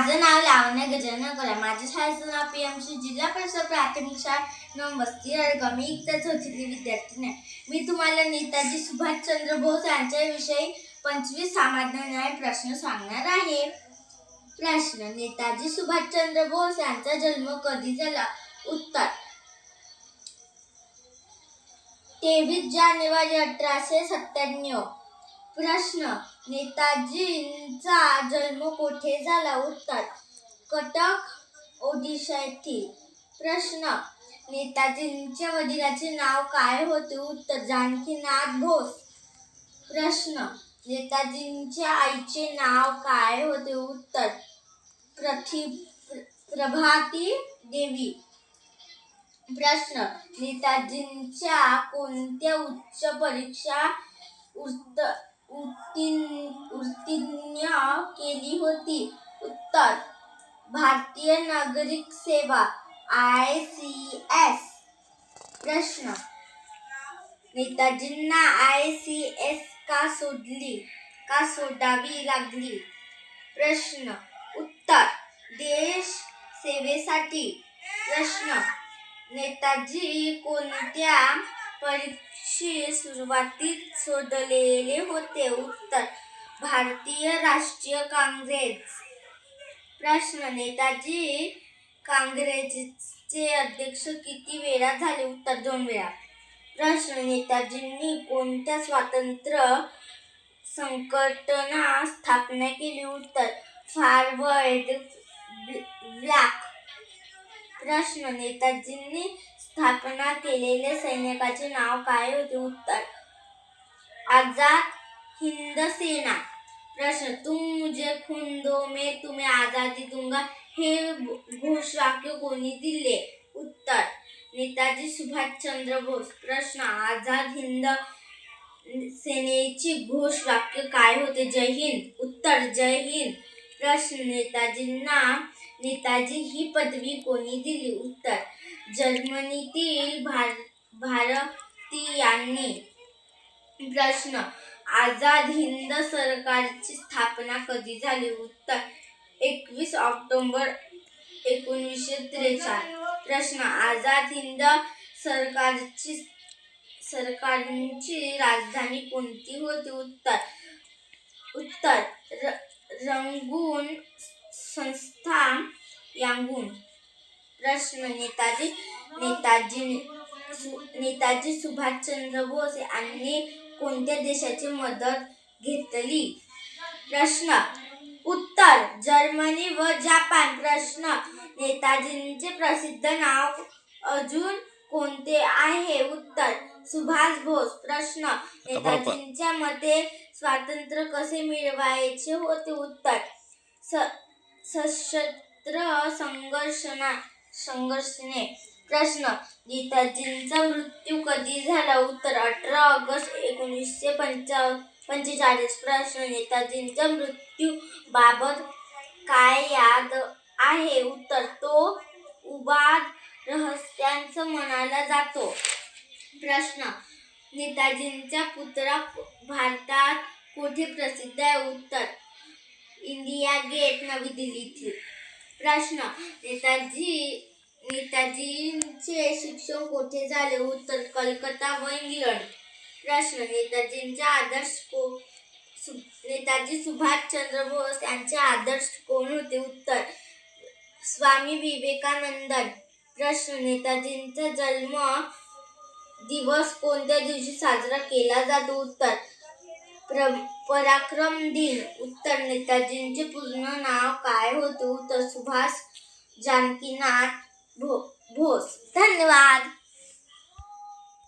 माझं नाव लावण्य गजानन कोल्हे. माझ्या शाळेचं नाव PMC जिल्हा परिषद प्राथमिक शाळा वस्ती रडगाव. मी इयत्ता चौथीतली विद्यार्थिनी आहे. मी तुम्हाला नेताजी सुभाषचंद्र बोस यांच्याविषयी 25 सामान्य न्याय प्रश्न सांगणार आहे. प्रश्न: नेताजी सुभाषचंद्र बोस यांचा जन्म कधी झाला? उत्तर: 23 जानेवारी 1897. प्रश्न: नेताजींचा जन्म कोठे झाला? उत्तर: कटक, ओडिशा येथील. प्रश्न: नेताजींच्या वडिलांचे नाव काय होते? उत्तर: जानकीनाथ बोस. प्रश्न: नेताजींच्या आईचे नाव काय होते? उत्तर: प्रभाती देवी. प्रश्न: नेताजींच्या कोणत्या उच्च परीक्षा उत्तीर्ण केली होती? उत्तर: भारतीय नागरिक सेवा ICS. प्रश्न: नेताजींना ICS का सोडावी लागली? प्रश्न: उत्तर: देश सेवेसाठी. प्रश्न: नेताजी कोणत्या परीक्षेत सुरुवातीस सोडलेले होते? उत्तर: भारतीय राष्ट्रीय काँग्रेस. प्रश्न: नेताजी काँग्रेसचे अध्यक्ष किती वेळा झाले? उत्तर: 2 वेळा. प्रश्न: नेताजींनी कोणत्या स्वातंत्र्य संघटना स्थापना केली? उत्तर: फॉरवर्ड ब्लॉक. प्रश्न: नेताजींनी स्थापना केलेल्या सैन्याचे नाव काय होते? उत्तर: आझाद हिंद सेना. प्रश्न: तुम मुझे खून दो मैं तुम्हें आजादी दूंगा हे घोषवाक्य कोणी दिले? उत्तर: नेताजी सुभाषचंद्र बोस. प्रश्न: आझाद हिंद सेनेचे घोषवाक्य काय होते? जय हिंद. उत्तर: जय हिंद. प्रश्न: नेताजींना नेताजी ही पदवी कोणी दिली? उत्तर: जर्मनीतील भारतीयांनी. प्रश्न: आझाद हिंद सरकारची स्थापना कधी झाली? उत्तर: 21 ऑक्टोबर 1943. प्रश्न: आझाद हिंद सरकारची राजधानी कोणती होती? उत्तर: रंगून संस्थान यांगून. प्रश्न: नेताजी सुभाषचंद्र बोस यांनी कोणत्या देशाची मदत घेतली? प्रश्न: उत्तर: जर्मनी व जपान. प्रश्न: नेताजींचे प्रसिद्ध नाव अजून कोणते आहे? उत्तर: सुभाष बोस. प्रश्न: नेताजींच्या मते स्वातंत्र्य कसे मिळवायचे होते? उत्तर: सशस्त्र संघर्षाने. प्रश्न: नेताजींचा मृत्यू कधी झाला? उत्तर: 18 ऑगस्ट 1945. प्रश्न: नेताजींच्या मृत्यूबाबत काय याद आहे? उत्तर: तो उबाद रहस्याचा मानला जातो. प्रश्न: नेताजींचा पुतळा भारतात कोठे प्रसिद्ध आहे? उत्तर: इंडिया गेट, नवी दिल्ली येथे. प्रश्न: नेताजींचे शिक्षण कोठे झाले? उत्तर: कलकत्ता व इंग्लंड. प्रश्न: नेताजी सुभाषचंद्र बोस यांचे आदर्श कोण होते? उत्तर: स्वामी विवेकानंद. प्रश्न: नेताजींचा जन्म दिवस कोणत्या दिवशी साजरा केला जातो? उत्तर: पराक्रम दिन. उत्तर: नेताजींचे पूर्ण नाव काय होते? उत्तर: सुभाष जानकीनाथ बोस. धन्यवाद.